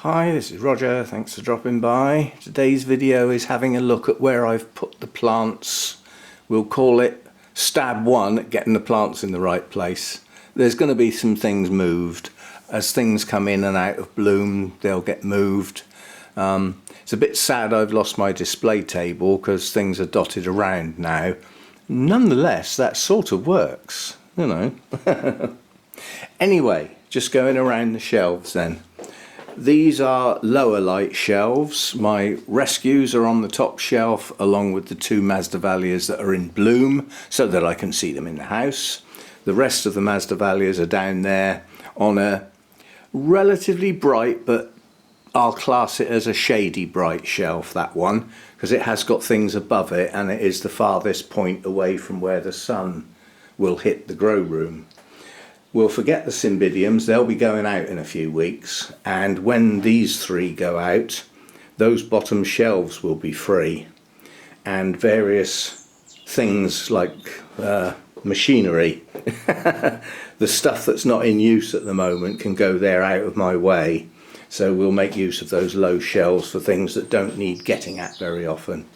Hi, this is Roger, thanks for dropping by. Today's video is having a look at where I've put the plants. We'll call it stab one at getting the plants in the right place. There's going to be some things moved. As things come in and out of bloom, they'll get moved. It's a bit sad I've lost my display table because things are dotted around now. Nonetheless, that sort of works, you know. Anyway, just going around the shelves then. These are lower light shelves. My rescues are on the top shelf along with the two Masdevallias that are in bloom so that I can see them in the house. The rest of the Masdevallias are down there on a relatively bright, but I'll class it as a shady bright shelf, that one, because it has got things above it and it is the farthest point away from where the sun will hit the grow room. We'll forget the Cymbidiums, they'll be going out in a few weeks, and when these three go out, those bottom shelves will be free, and various things like machinery, the stuff that's not in use at the moment can go there out of my way, so we'll make use of those low shelves for things that don't need getting at very often.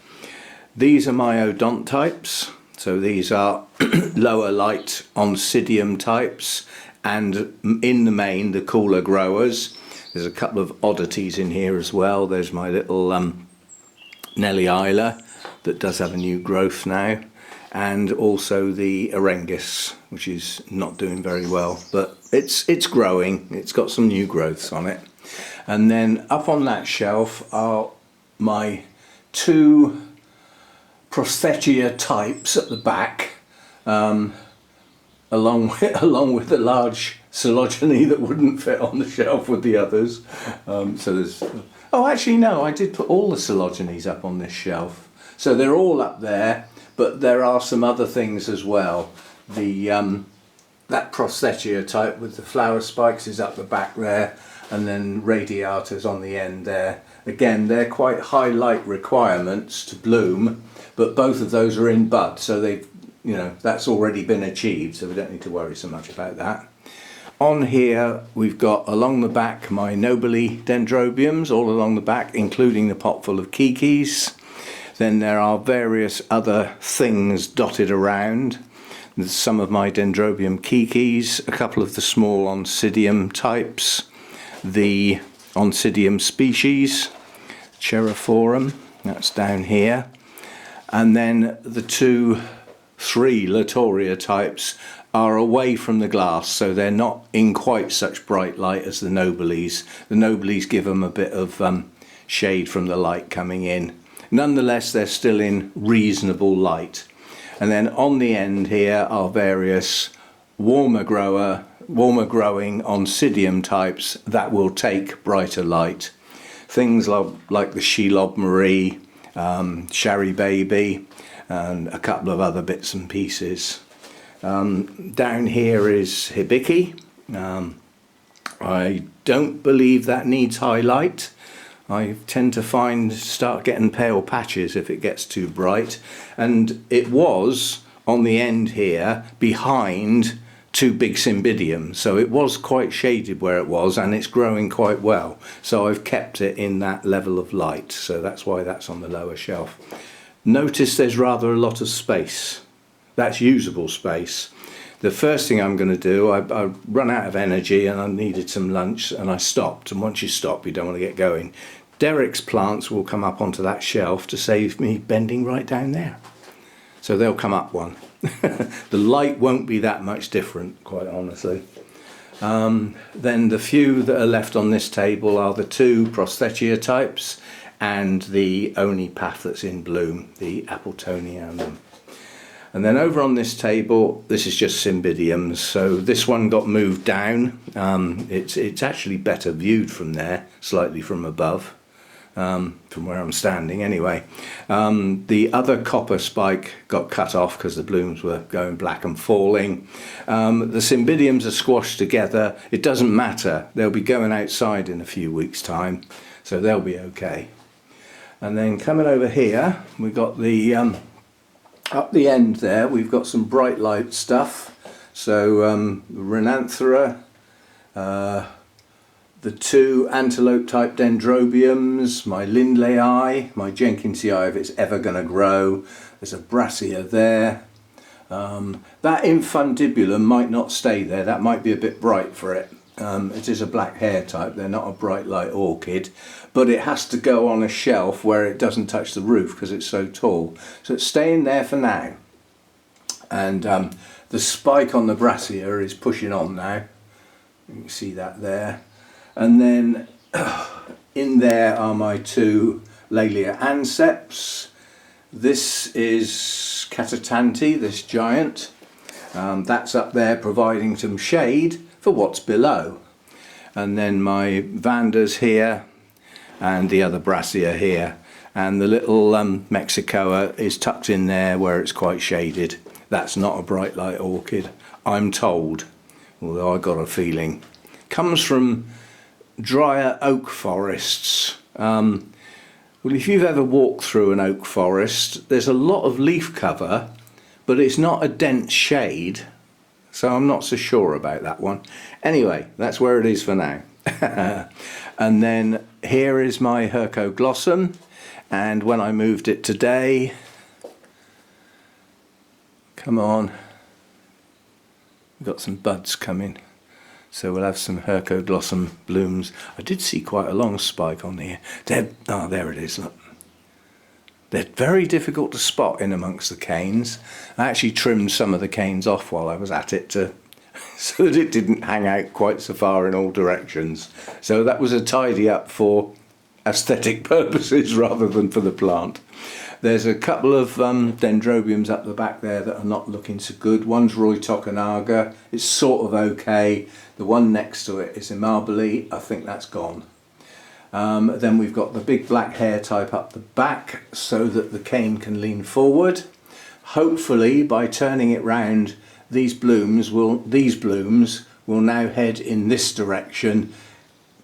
These are my odontypes. So these are lower light oncidium types, and in the main the cooler growers. There's a couple of oddities in here as well. There's my little Nellie Isla that does have a new growth now, and also the Arengus, which is not doing very well, but it's growing. It's got some new growths on it. And then up on that shelf are my two Prettia types at the back, along with the large Coelogeny that wouldn't fit on the shelf with the others. So there's, oh actually no, I did put all the Coelogenies up on this shelf, so they're all up there, but there are some other things as well. The that Prettia type with the flower spikes is up the back there, and then Radiata's on the end there. Again, they're quite high light requirements to bloom, but both of those are in bud, so they've, you know, that's already been achieved, so we don't need to worry so much about that. On here we've got along the back my nobly Dendrobiums all along the back, including the pot full of Hiikis. Then there are various other things dotted around. There's some of my Dendrobium Hiikis, a couple of the small Oncidium types, the Oncidium species, Cherophorum, that's down here. And then the three Latoria types are away from the glass, so they're not in quite such bright light as the Noblies. The Noblies give them a bit of shade from the light coming in. Nonetheless, they're still in reasonable light. And then on the end here are various warmer growing Oncidium types that will take brighter light. Things like the Shelob Marie, Sherry Baby, and a couple of other bits and pieces. Down here is Hiiki. I don't believe that needs highlight. I tend to start getting pale patches if it gets too bright, and it was on the end here behind two big Cymbidiums, so it was quite shaded where it was, and it's growing quite well, so I've kept it in that level of light, so that's why that's on the lower shelf. Notice there's rather a lot of space. That's usable space. The first thing I'm going to do, I run out of energy and I needed some lunch and I stopped, and once you stop you don't want to get going. Derek's plants will come up onto that shelf to save me bending right down there, so they'll come up one. The light won't be that much different, quite honestly. Then the few that are left on this table are the two Prettia types and the only path that's in bloom, the Appletonianum. And then over on this table, this is just Cymbidiums, so this one got moved down. It's actually better viewed from there, slightly from above. From where I'm standing anyway. The other copper spike got cut off because the blooms were going black and falling. The Cymbidiums are squashed together. It doesn't matter, they'll be going outside in a few weeks time, so they'll be okay. And then coming over here we've got the up the end there we've got some bright light stuff, so Renanthera, the 2 antelope type Dendrobiums, my Lindleyi, my Jenkinsii if it's ever going to grow. There's a Brassia there. That infundibulum might not stay there, that might be a bit bright for it. It is a black hair type, they're not a bright light orchid, but it has to go on a shelf where it doesn't touch the roof because it's so tall. So it's staying there for now. And the spike on the Brassia is pushing on now. You can see that there. And then in there are my 2 Laelia anceps. This is Catatanti, this giant. That's up there providing some shade for what's below. And then my Vandas here and the other Brassia here. And the little Mexicoa is tucked in there where it's quite shaded. That's not a bright light orchid, I'm told, although I got a feeling. Comes from drier oak forests. Well, if you've ever walked through an oak forest, there's a lot of leaf cover, but it's not a dense shade, so I'm not so sure about that one. Anyway, that's where it is for now. And then here is my Hercoglossum, and when I moved it today, come on, we've got some buds coming. So we'll have some Hercoglossum blooms. I did see quite a long spike on here. Oh, there it is, look. They're very difficult to spot in amongst the canes. I actually trimmed some of the canes off while I was at it so that it didn't hang out quite so far in all directions. So that was a tidy up for aesthetic purposes rather than for the plant. There's a couple of Dendrobiums up the back there that are not looking so good. One's Roy Tokunaga, it's sort of okay. The one next to it is Imarboli, I think that's gone. Then we've got the big black hair type up the back so that the cane can lean forward. Hopefully by turning it round, these blooms will now head in this direction,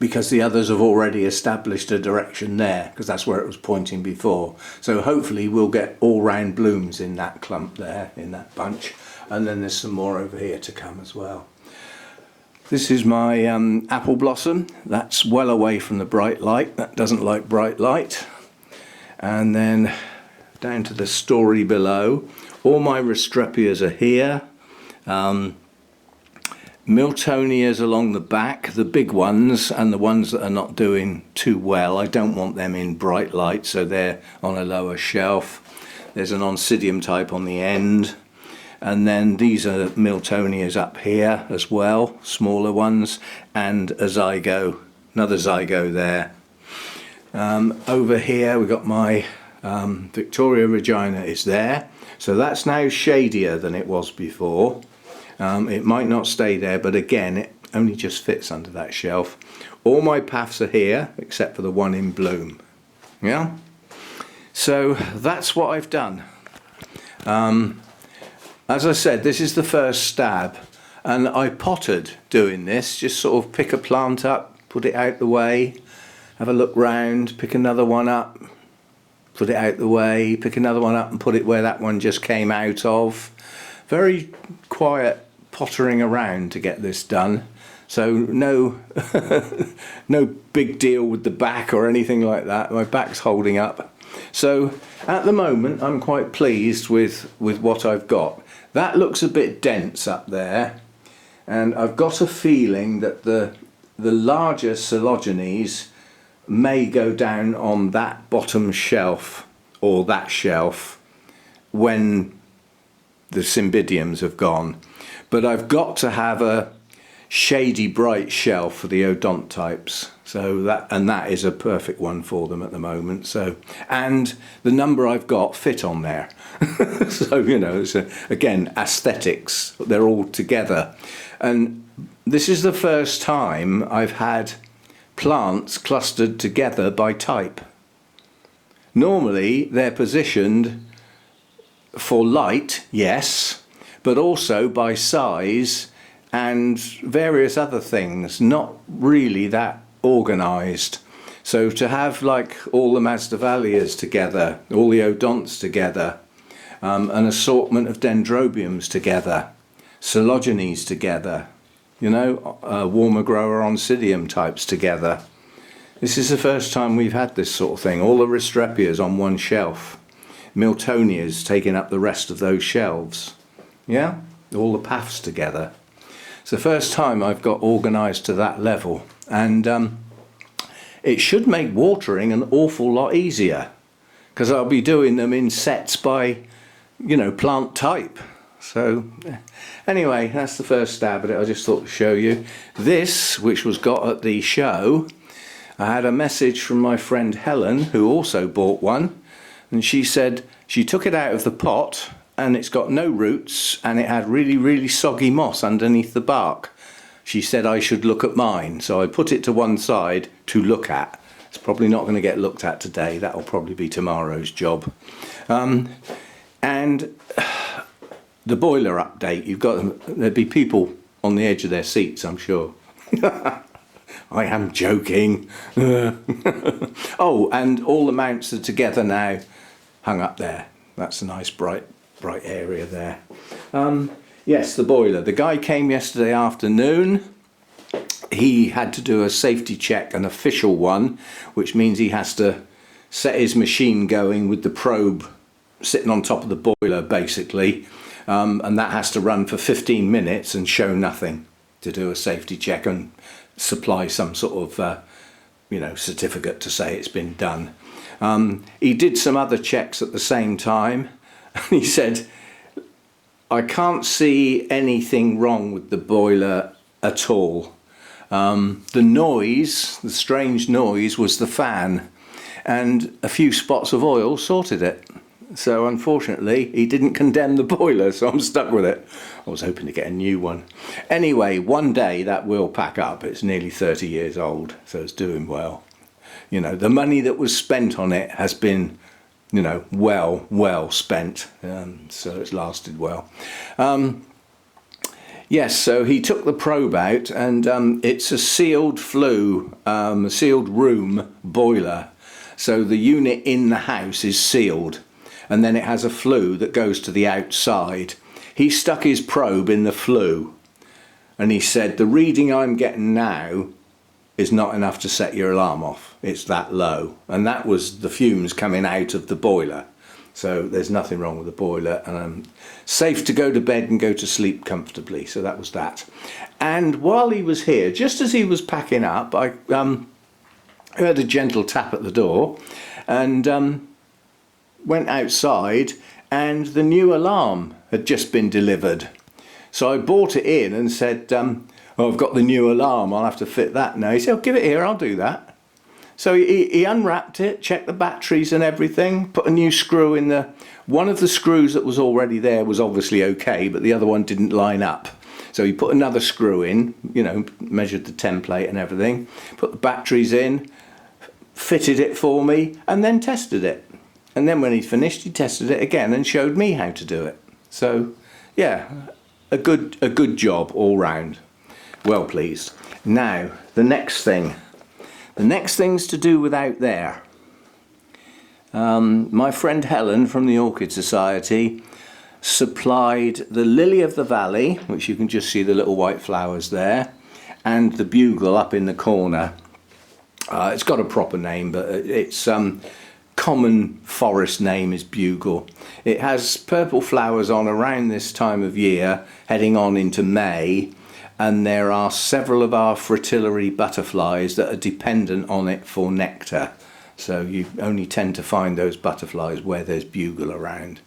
because the others have already established a direction there, because that's where it was pointing before. So hopefully we'll get all round blooms in that clump there, in that bunch, and then there's some more over here to come as well. This is my apple blossom. That's well away from the bright light, that doesn't like bright light. And then down to the story below, all my Restrepias are here. Miltonias along the back, the big ones and the ones that are not doing too well, I don't want them in bright light, so they're on a lower shelf. There's an Oncidium type on the end, and then these are Miltonias up here as well, smaller ones, and a zygo, another zygo there. Over here we've got my Victoria Regina is there, so that's now shadier than it was before. It might not stay there, but again it only just fits under that shelf. All my paths are here except for the one in bloom. Yeah, so that's what I've done. As I said, this is the first stab, and I pottered doing this, just sort of pick a plant up, put it out the way, have a look round, pick another one up, put it out the way, pick another one up and put it where that one just came out of. Very quiet pottering around to get this done, so no no big deal with the back or anything like that. My back's holding up, so at the moment I'm quite pleased with what I've got. That looks a bit dense up there, and I've got a feeling that the larger Coelogenes may go down on that bottom shelf or that shelf when the Cymbidiums have gone. But I've got to have a shady bright shelf for the odont types, so that is a perfect one for them at the moment. So, and the number I've got fit on there. So you know, it's again aesthetics, they're all together. And this is the first time I've had plants clustered together by type. Normally they're positioned for light, yes, but also by size and various other things, not really that organised. So to have like all the Masdevallias together, all the odonts together, an assortment of Dendrobiums together, Coelogenes together, you know, warmer grower oncidium types together. This is the first time we've had this sort of thing. All the Restrepias on one shelf. Miltonias taking up the rest of those shelves. Yeah, all the paths together. It's the first time I've got organised to that level, and it should make watering an awful lot easier, because I'll be doing them in sets by, you know, plant type. So anyway, that's the first stab at it. I just thought to show you this, which was got at the show. I had a message from my friend Helen, who also bought one, and she said she took it out of the pot and it's got no roots and it had really soggy moss underneath the bark. She said I should look at mine, so I put it to one side to look at. It's probably not going to get looked at today. That'll probably be tomorrow's job. And the boiler update, you've got, there'd be people on the edge of their seats, I'm sure. I am joking. Oh, and all the mounts are together now, hung up there. That's a nice bright area there. Yes, the boiler. The guy came yesterday afternoon. He had to do a safety check, an official one, which means he has to set his machine going with the probe sitting on top of the boiler, basically. And that has to run for 15 minutes and show nothing, to do a safety check and supply some sort of you know, certificate to say it's been done. He did some other checks at the same time, and he said, I can't see anything wrong with the boiler at all. The noise, the strange noise, was the fan, and a few spots of oil sorted it. So unfortunately he didn't condemn the boiler, so I'm stuck with it. I was hoping to get a new one. Anyway, one day that will pack up. It's nearly 30 years old, so it's doing well. You know, the money that was spent on it has been, you know, well spent, so it's lasted well. Yes, so he took the probe out, and it's a sealed flue, a sealed room boiler. So the unit in the house is sealed, and then it has a flue that goes to the outside. He stuck his probe in the flue, and he said, the reading I'm getting now is not enough to set your alarm off. It's that low. And that was the fumes coming out of the boiler. So there's nothing wrong with the boiler, and I'm safe to go to bed and go to sleep comfortably. So that was that. And while he was here, just as he was packing up, I heard a gentle tap at the door, and went outside, and the new alarm had just been delivered. So I brought it in and said, oh, I've got the new alarm, I'll have to fit that now. He said, oh, give it here, I'll do that. So he unwrapped it, checked the batteries and everything, put a new screw in the... One of the screws that was already there was obviously okay, but the other one didn't line up. So he put another screw in, you know, measured the template and everything, put the batteries in, fitted it for me, and then tested it. And then when he'd finished, he tested it again and showed me how to do it. So, yeah, a good job all round. Well pleased. Now, the next thing. The next thing's to do with out there. My friend Helen from the Orchid Society supplied the lily of the valley, which you can just see the little white flowers there, and the bugle up in the corner. It's got a proper name, but its common forest name is bugle. It has purple flowers on around this time of year, heading on into May. And there are several of our fritillary butterflies that are dependent on it for nectar. So you only tend to find those butterflies where there's bugle around.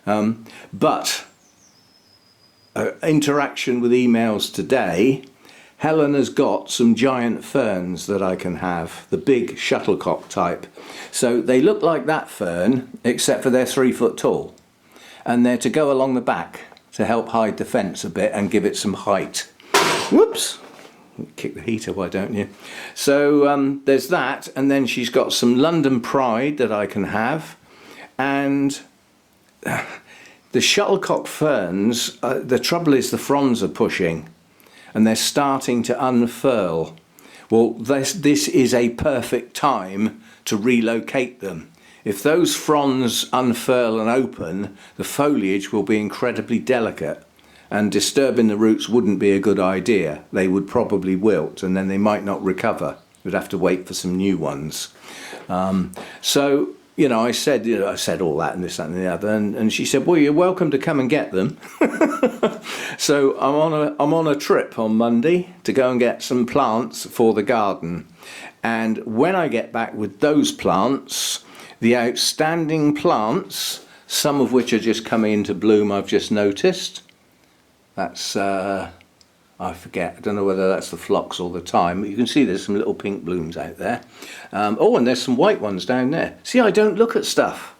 But interaction with emails today, Helen has got some giant ferns that I can have, the big shuttlecock type. So they look like that fern, except for they're 3 foot tall. And they're to go along the back to help hide the fence a bit and give it some height. Whoops! Kick the heater, why don't you? So there's that, and then she's got some London Pride that I can have, and the shuttlecock ferns, the trouble is the fronds are pushing and they're starting to unfurl. Well, this is a perfect time to relocate them. If those fronds unfurl and open, the foliage will be incredibly delicate. and disturbing the roots wouldn't be a good idea. They would probably wilt and then they might not recover. We'd have to wait for some new ones. So, you know, I said all that and this, that and the other, and she said, well, you're welcome to come and get them. So I'm on a trip on Monday to go and get some plants for the garden. And when I get back with those plants, the outstanding plants, some of which are just coming into bloom, I've just noticed. That's, I forget, I don't know whether that's the phlox or the thyme, but you can see there's some little pink blooms out there. Oh, and there's some white ones down there. See, I don't look at stuff.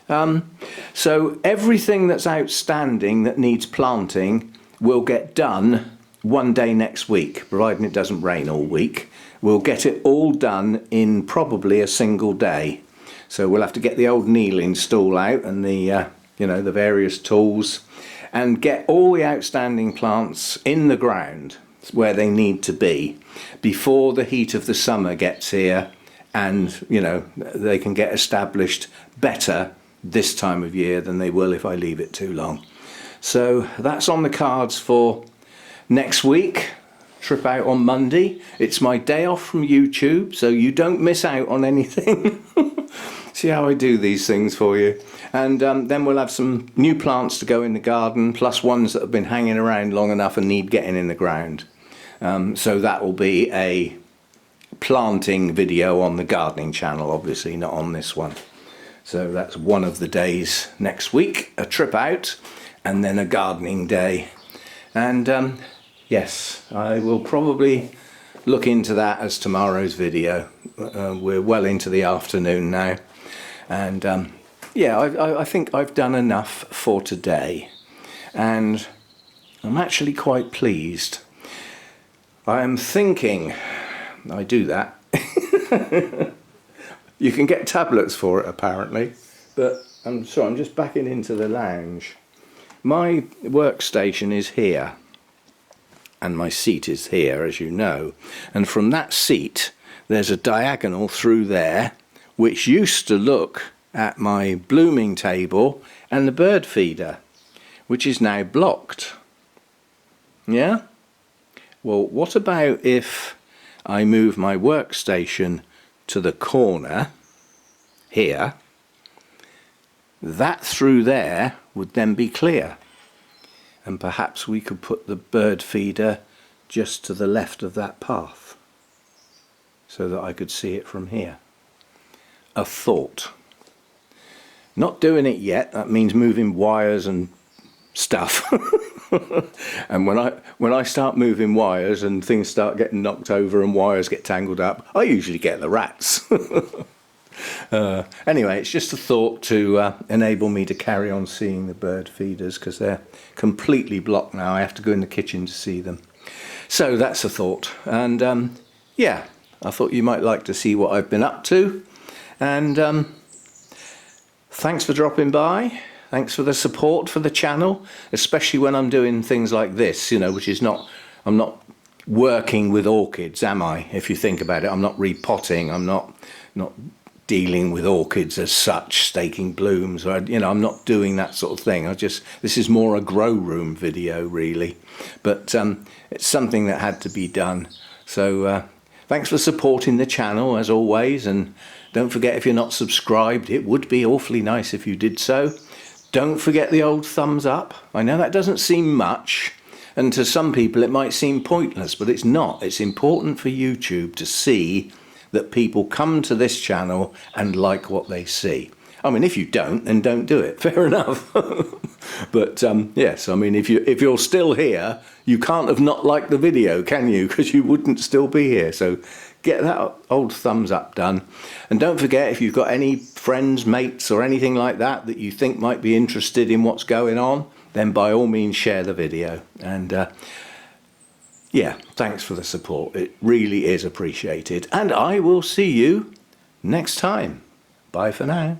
So everything that's outstanding that needs planting will get done one day next week, providing it doesn't rain all week. We'll get it all done in probably a single day. So we'll have to get the old kneeling stool out and the, you know, the various tools, and get all the outstanding plants in the ground where they need to be before the heat of the summer gets here, and, you know, they can get established better this time of year than they will if I leave it too long. So that's on the cards for next week. Trip out on Monday. It's my day off from YouTube, so you don't miss out on anything. See how I do these things for you. And then we'll have some new plants to go in the garden, plus ones that have been hanging around long enough and need getting in the ground. So that will be a planting video on the gardening channel, obviously not on this one. So that's one of the days next week, a trip out, and then a gardening day. And yes, I will probably look into that as tomorrow's video. We're well into the afternoon now. And yeah, I think I've done enough for today. And I'm actually quite pleased. I am thinking, I do that. You can get tablets for it apparently. But I'm sorry, I'm just backing into the lounge. My workstation is here. And my seat is here, as you know, and from that seat there's a diagonal through there which used to look at my blooming table and the bird feeder, which is now blocked. Yeah? Well, what about if I move my workstation to the corner here? That through there would then be clear. And perhaps we could put the bird feeder just to the left of that path so that I could see it from here. A thought. Not doing it yet, that means moving wires and stuff. And when I start moving wires and things start getting knocked over and wires get tangled up, I usually get the rats. Anyway, it's just a thought to enable me to carry on seeing the bird feeders, because they're completely blocked now. I have to go in the kitchen to see them. So that's a thought. And yeah, I thought you might like to see what I've been up to. And thanks for dropping by. Thanks for the support for the channel, especially when I'm doing things like this, you know, which is not, I'm not working with orchids, am I? If you think about it, I'm not repotting, I'm not dealing with orchids as such, staking blooms, or, you know, I'm not doing that sort of thing. This is more a grow room video really, but it's something that had to be done. So thanks for supporting the channel as always, and don't forget, if you're not subscribed, it would be awfully nice if you did so. Don't forget the old thumbs up. I know that doesn't seem much, and to some people it might seem pointless, but it's not. It's important for YouTube to see that people come to this channel and like what they see. I mean, if you don't, then don't do it. Fair enough. But yes, I mean, if you're still here, you can't have not liked the video, can you? Because you wouldn't still be here. So get that old thumbs up done. And don't forget, if you've got any friends, mates, or anything like that that you think might be interested in what's going on, then by all means share the video. And yeah, thanks for the support. It really is appreciated. And I will see you next time. Bye for now.